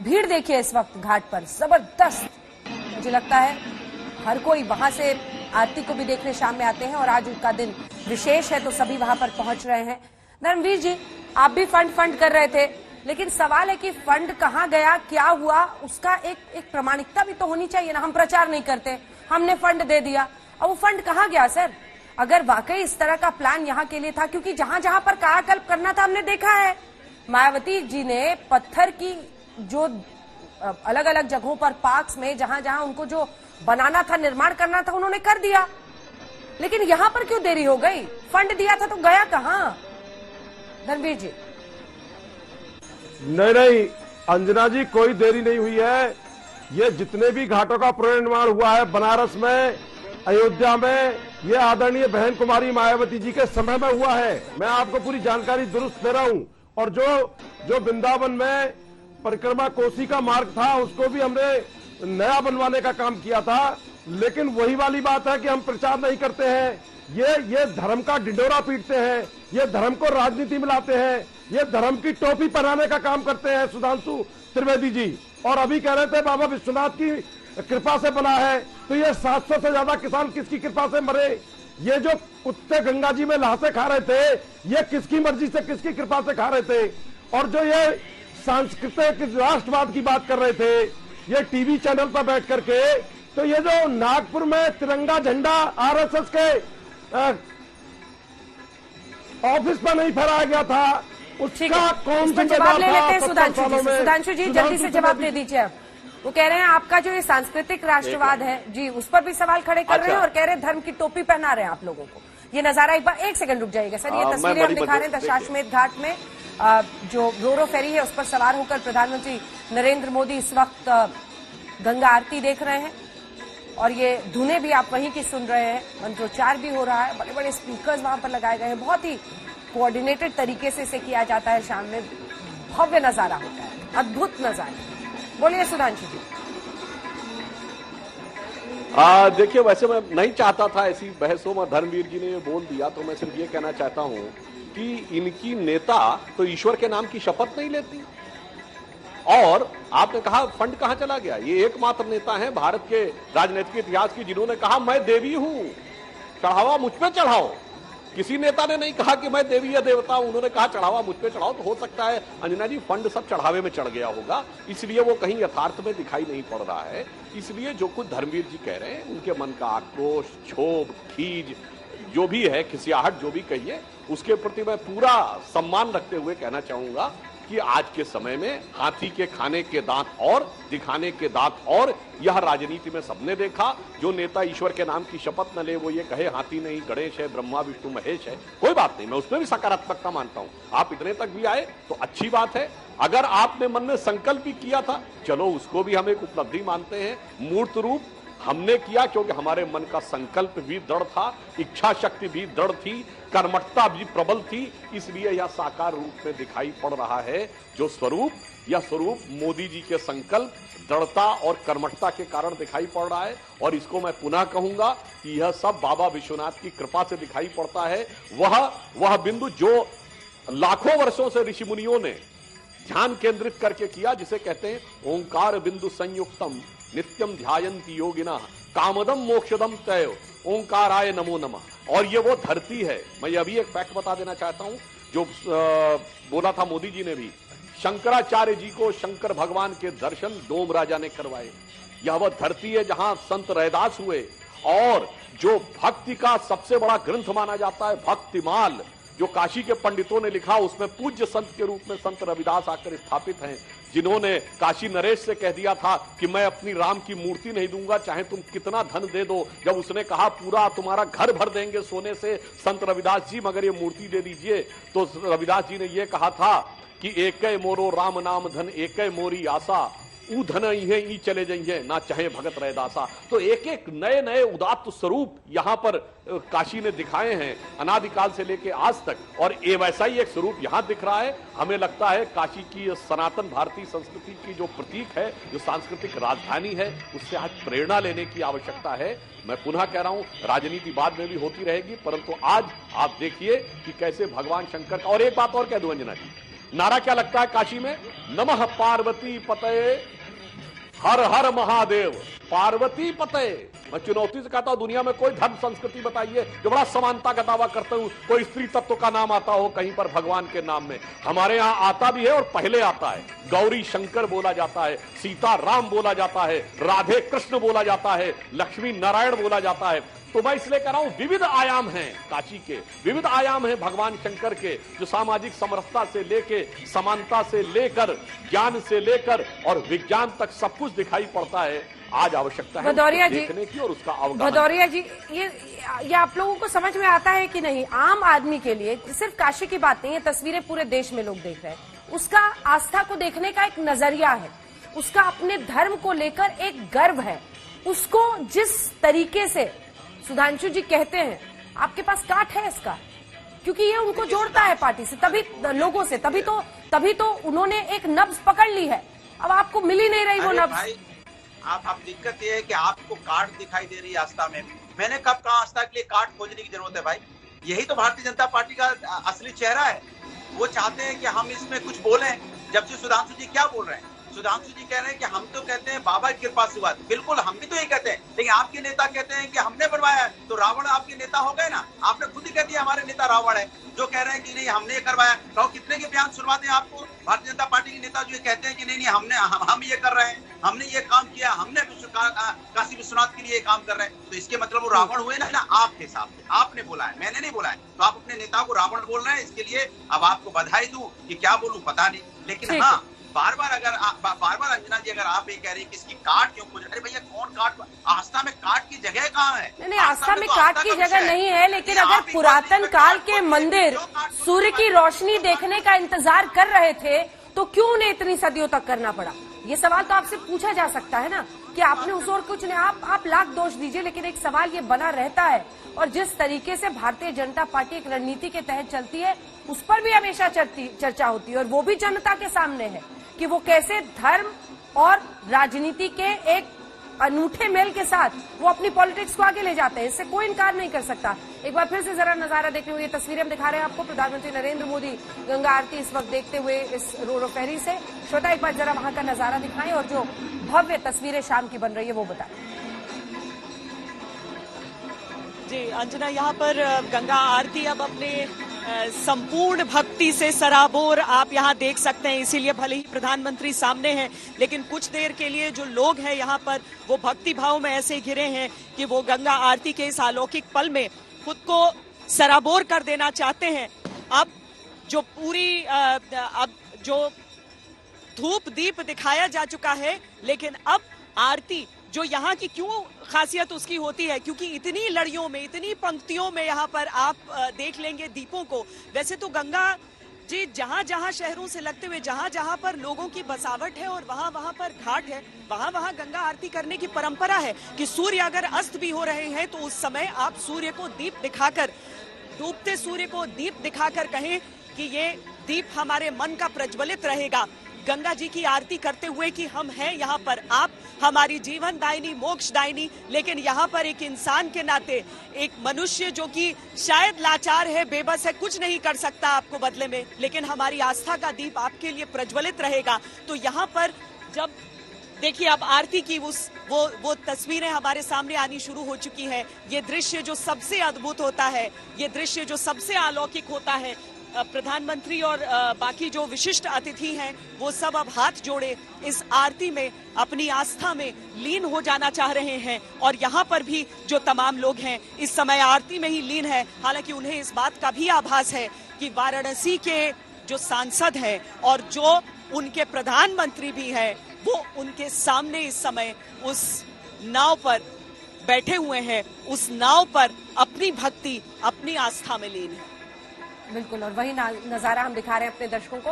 भीड़ देखिए इस वक्त घाट पर, जबरदस्त। मुझे लगता है हर कोई वहां से आरती को भी देखने शाम में आते हैं और आज उनका दिन विशेष है तो सभी वहां पर पहुंच रहे हैं। धर्मवीर जी, आप भी फंड कर रहे थे, लेकिन सवाल है कि फंड कहाँ गया, क्या हुआ, उसका एक प्रमाणिकता भी तो होनी चाहिए ना। हम प्रचार नहीं करते, हमने फंड दे दिया, अब वो फंड कहाँ गया सर? अगर वाकई इस तरह का प्लान यहाँ के लिए था, क्योंकि जहां जहां पर कायाकल्प करना था हमने देखा है, मायावती जी ने पत्थर की जो अलग अलग जगहों पर पार्क्स में जहां जहां उनको जो बनाना था, निर्माण करना था, उन्होंने कर दिया। लेकिन यहां पर क्यों देरी हो गई? फंड दिया था तो गया कहां? धर्मवीर जी। नहीं अंजना जी, कोई देरी नहीं हुई है। ये जितने भी घाटों का पुनर्निर्माण हुआ है बनारस में, अयोध्या में, ये आदरणीय बहन कुमारी मायावती जी के समय में हुआ है। मैं आपको पूरी जानकारी दुरुस्त दे रहा हूं। और जो वृंदावन में परिक्रमा कोसी का मार्ग था, उसको भी हमने नया बनवाने का काम किया था। लेकिन वही वाली बात है कि हम प्रचार नहीं करते हैं, ये धर्म का ढिंडोरा पीटते हैं, ये धर्म को राजनीति में लाते हैं, ये धर्म की टोपी पहनाने का काम करते हैं सुधांशु त्रिवेदी जी। और अभी कह रहे थे बाबा विश्वनाथ की कृपा से बना है, तो ये 700 से ज्यादा किसान किसकी कृपा से मरे? ये जो कुत्ते गंगा जी में लाशें खा रहे थे, ये किसकी मर्जी से, किसकी कृपा से खा रहे थे? और जो ये सांस्कृतिक राष्ट्रवाद की बात कर रहे थे, ये टीवी चैनल पर बैठ करके, तो ये जो नागपुर में तिरंगा झंडा आरएसएस के ऑफिस पर नहीं फहराया गया था, उसका कौन सा जवाब ले लेते हैं सुधांशु जी से। सुधांशु जी जल्दी से जवाब दे दीजिए। आप वो कह रहे हैं आपका जो ये सांस्कृतिक राष्ट्रवाद है जी, उस पर भी सवाल खड़े कर रहे हैं और कह रहे हैं धर्म की टोपी पहना रहे हैं आप लोगों को। ये नजारा एक बार, एक सेकंड रुक जाइएगा सर। ये तस्वीरें हम दिखा रहे हैं दशाश्वमेध घाट में जो रोरो फेरी है उस पर सवार होकर प्रधानमंत्री नरेंद्र मोदी इस वक्त गंगा आरती देख रहे हैं और ये धुनें भी आप वहीं की सुन रहे हैं, मंत्रोच्चार भी हो रहा है, बड़े बड़े स्पीकर्स वहां पर लगाए गए हैं। बहुत ही कोऑर्डिनेटेड तरीके से इसे किया जाता है। शाम में भव्य नजारा होता है, अद्भुत नजारा। बोलिए सुधांशु जी। देखिए, वैसे मैं नहीं चाहता था ऐसी बहसों में, धर्मवीर जी ने ये बोल दिया तो मैं सिर्फ ये कहना चाहता हूं कि इनकी नेता तो ईश्वर के नाम की शपथ नहीं लेती। और आपने कहा फंड कहां चला गया, ये एकमात्र नेता हैं भारत के राजनीतिक इतिहास की जिन्होंने कहा मैं देवी हूं, चढ़ावा मुझ पे चढ़ाओ। किसी नेता ने नहीं कहा कि मैं देवी या देवता हूं, उन्होंने कहा चढ़ावा मुझ पे चढ़ाओ। तो हो सकता है अंजना जी फंड सब चढ़ावे में चढ़ गया होगा, इसलिए वो कहीं यथार्थ में दिखाई नहीं पड़ रहा है। इसलिए जो कुछ धर्मवीर जी कह रहे हैं, उनके मन का आक्रोश, क्षोभ, खीज जो भी है, खिसियाहट जो भी कहिए, उसके प्रति मैं पूरा सम्मान रखते हुए कहना चाहूंगा कि आज के समय में हाथी के खाने के दांत और दिखाने के दांत और, यह राजनीति में सबने देखा। जो नेता ईश्वर के नाम की शपथ न ले, वो ये कहे हाथी नहीं गणेश है, ब्रह्मा विष्णु महेश है, कोई बात नहीं, मैं उसमें भी सकारात्मकता मानता हूं। आप इतने तक भी आए तो अच्छी बात है। अगर आपने मन में संकल्प भी किया था, चलो उसको भी हम एक उपलब्धि मानते हैं। मूर्त रूप हमने किया क्योंकि हमारे मन का संकल्प भी दृढ़ था, इच्छा शक्ति भी दृढ़ थी, कर्मठता भी प्रबल थी, इसलिए यह साकार रूप में दिखाई पड़ रहा है। जो स्वरूप, यह स्वरूप मोदी जी के संकल्प, दृढ़ता और कर्मठता के कारण दिखाई पड़ रहा है। और इसको मैं पुनः कहूंगा कि यह सब बाबा विश्वनाथ की कृपा से दिखाई पड़ता है। वह बिंदु जो लाखों वर्षों से ऋषि मुनियों ने ध्यान केंद्रित करके किया, जिसे कहते हैं ओंकार बिंदु संयुक्तम नित्यम ध्यायन्ति योगिना कामदम मोक्षदम तय ओंकाराय नमो नमः। और ये वो धरती है। मैं अभी एक फैक्ट बता देना चाहता हूं जो बोला था मोदी जी ने भी, शंकराचार्य जी को शंकर भगवान के दर्शन डोम राजा ने करवाए। यह वह धरती है जहां संत रैदास हुए। और जो भक्ति का सबसे बड़ा ग्रंथ माना जाता है भक्तिमाल, जो काशी के पंडितों ने लिखा, उसमें पूज्य संत के रूप में संत रविदास आकर स्थापित हैं, जिन्होंने काशी नरेश से कह दिया था कि मैं अपनी राम की मूर्ति नहीं दूंगा, चाहे तुम कितना धन दे दो। जब उसने कहा पूरा तुम्हारा घर भर देंगे सोने से संत रविदास जी, मगर ये मूर्ति दे दीजिए, तो रविदास जी ने ये कहा था कि एकै मोरो राम नाम धन एकै मोरी आशा, ऊ धन इहे ई चले जाइए ना चाहे भगत रैदासा। तो एक एक नए नए उदात्त स्वरूप यहां पर काशी ने दिखाए हैं अनादिकाल से लेके आज तक, और ये वैसा ही एक स्वरूप यहां दिख रहा है। हमें लगता है काशी की सनातन भारतीय संस्कृति की जो प्रतीक है, जो सांस्कृतिक राजधानी है, उससे आज प्रेरणा लेने की आवश्यकता है। मैं पुनः कह रहा हूं, राजनीति बाद में भी होती रहेगी, परंतु आज आप देखिए कि कैसे भगवान शंकर का। और एक बात और कह दूं अंजना जी, नारा क्या लगता है काशी में? नमः पार्वती पतये, हर हर महादेव, पार्वती पतये। मैं चुनौती से कहता हूं, दुनिया में कोई धर्म संस्कृति बताइए जो बड़ा समानता का दावा करते हो, कोई स्त्री तत्व का नाम आता हो कहीं पर भगवान के नाम में। हमारे यहां आता भी है और पहले आता है। गौरी शंकर बोला जाता है, सीता राम बोला जाता है, राधे कृष्ण बोला जाता है, लक्ष्मी नारायण बोला जाता है। तो मैं इसलिए कह रहा हूं, विविध आयाम हैं काशी के, विविध आयाम हैं भगवान शंकर के, जो सामाजिक समरसता से लेके, समानता से लेकर, ज्ञान से लेकर और विज्ञान तक सब कुछ दिखाई पड़ता है। आज आवश्यकता है भदौरिया जी देखने की और उसका अवगाहन। भदौरिया जी, ये आप लोगों को समझ में आता है कि नहीं? आम आदमी के लिए सिर्फ काशी की बात नहीं है, तस्वीरें पूरे देश में लोग देख रहे हैं। उसका आस्था को देखने का एक नजरिया है, उसका अपने धर्म को लेकर एक गर्व है। उसको जिस तरीके से सुधांशु जी कहते हैं, आपके पास काट है इसका, क्योंकि ये उनको जोड़ता है पार्टी से, तभी लोगों से, तभी तो उन्होंने एक नब्ज पकड़ ली है। अब आपको मिल ही नहीं रही वो नब्ज। आप दिक्कत ये है कि आपको कार्ड दिखाई दे रही है आस्था में। मैंने कब कहा आस्था के लिए कार्ड खोजने की जरूरत है भाई? यही तो भारतीय जनता पार्टी का असली चेहरा है। वो चाहते हैं कि हम इसमें कुछ बोलें, जबकि सुधांशु जी क्या बोल रहे हैं? सुधांशु जी कह रहे हैं कि हम तो कहते हैं बाबा की कृपा से हुआ। बिल्कुल, हम भी तो यही कहते हैं, लेकिन आपके नेता कहते हैं कि हमने बनवाया है। तो रावण आपके नेता हो गए ना? आपने खुद ही कह दिया हमारे नेता रावण है, जो कह रहे हैं कि नहीं हमने ये करवाया। तो कितने के बयान सुनवाते हैं आपको भारतीय जनता पार्टी के नेता जो कहते हैं कि नहीं हम ये कर रहे हैं, हमने ये काम किया, हमने काशी विश्वनाथ के लिए काम कर रहे हैं। तो इसके मतलब वो रावण हुए ना आपके हिसाब से। आपने बोला है, मैंने नहीं बोला है। तो आप अपने नेता को रावण बोल रहे हैं। इसके लिए अब आपको बधाई दूं कि क्या बोलूं पता नहीं, लेकिन हाँ, बार बार अंजना जी, अगर आप ये कह रही हैं कि इसकी काट क्यों खोज, अरे भैया कौन काट? आस्था में काट की जगह कहाँ है? नहीं, आस्था में काट की जगह नहीं है, लेकिन अगर पुरातन काल के मंदिर सूर्य की रोशनी देखने का इंतजार कर रहे थे तो क्यों उन्हें इतनी सदियों तक करना पड़ा? ये सवाल तो आपसे पूछा जा सकता है ना, कि आपने उस और कुछ नहीं। आप लाख दोष दीजिए, लेकिन एक सवाल ये बना रहता है। और जिस तरीके से भारतीय जनता पार्टी एक रणनीति के तहत चलती है, उस पर भी हमेशा चर्चा होती है, और वो भी जनता के सामने है कि वो कैसे धर्म और राजनीति के एक अनूठे मेल के साथ वो अपनी पॉलिटिक्स को आगे ले जाते हैं। इससे कोई इनकार नहीं कर सकता। एक बार फिर से जरा नजारा देखने हुए, ये तस्वीरें हम दिखा रहे हैं आपको प्रधानमंत्री नरेंद्र मोदी गंगा आरती इस वक्त देखते हुए इस रोरो फेरी से। श्रोता, एक बार जरा वहां का नजारा दिखाएं और जो भव्य तस्वीरें शाम की बन रही है वो बताएं। जी अंजना, यहाँ पर गंगा आरती अब अपने संपूर्ण भक्ति से सराबोर आप यहाँ देख सकते हैं। इसीलिए भले ही प्रधानमंत्री सामने हैं, लेकिन कुछ देर के लिए जो लोग हैं यहाँ पर, वो भक्ति भाव में ऐसे घिरे हैं कि वो गंगा आरती के इस अलौकिक पल में खुद को सराबोर कर देना चाहते हैं। अब जो पूरी अब जो धूप दीप दिखाया जा चुका है, लेकिन अब आरती जो यहाँ की क्यों खासियत उसकी होती है, क्योंकि इतनी लड़ियों में, इतनी पंक्तियों में यहाँ पर आप देख लेंगे दीपों को। वैसे तो गंगा जी जहाँ जहाँ शहरों से लगते हुए, जहाँ जहाँ पर लोगों की बसावट है और वहाँ वहाँ पर घाट है, वहाँ वहाँ गंगा आरती करने की परंपरा है कि सूर्य अगर अस्त भी हो रहे हैं तो उस समय आप सूर्य को दीप दिखाकर, डूबते सूर्य को दीप दिखाकर कहें कि ये दीप हमारे मन का प्रज्वलित रहेगा, गंगा जी की आरती करते हुए कि हम हैं यहाँ पर, आप हमारी जीवन दायिनी, मोक्ष दायिनी। लेकिन यहाँ पर एक इंसान के नाते, एक मनुष्य जो कि शायद लाचार है, बेबस है, कुछ नहीं कर सकता आपको बदले में, लेकिन हमारी आस्था का दीप आपके लिए प्रज्वलित रहेगा। तो यहाँ पर जब देखिए अब आरती की वो तस्वीरें हमारे सामने आनी शुरू हो चुकी है। ये दृश्य जो सबसे अद्भुत होता है, ये दृश्य जो सबसे अलौकिक होता है, प्रधानमंत्री और बाकी जो विशिष्ट अतिथि हैं वो सब अब हाथ जोड़े इस आरती में अपनी आस्था में लीन हो जाना चाह रहे हैं। और यहाँ पर भी जो तमाम लोग हैं इस समय आरती में ही लीन है। हालांकि उन्हें इस बात का भी आभास है कि वाराणसी के जो सांसद हैं और जो उनके प्रधानमंत्री भी हैं, वो उनके सामने इस समय उस नाव पर बैठे हुए हैं, उस नाव पर अपनी भक्ति, अपनी आस्था में लीन है। बिल्कुल, और वही नजारा हम दिखा रहे हैं अपने दर्शकों को।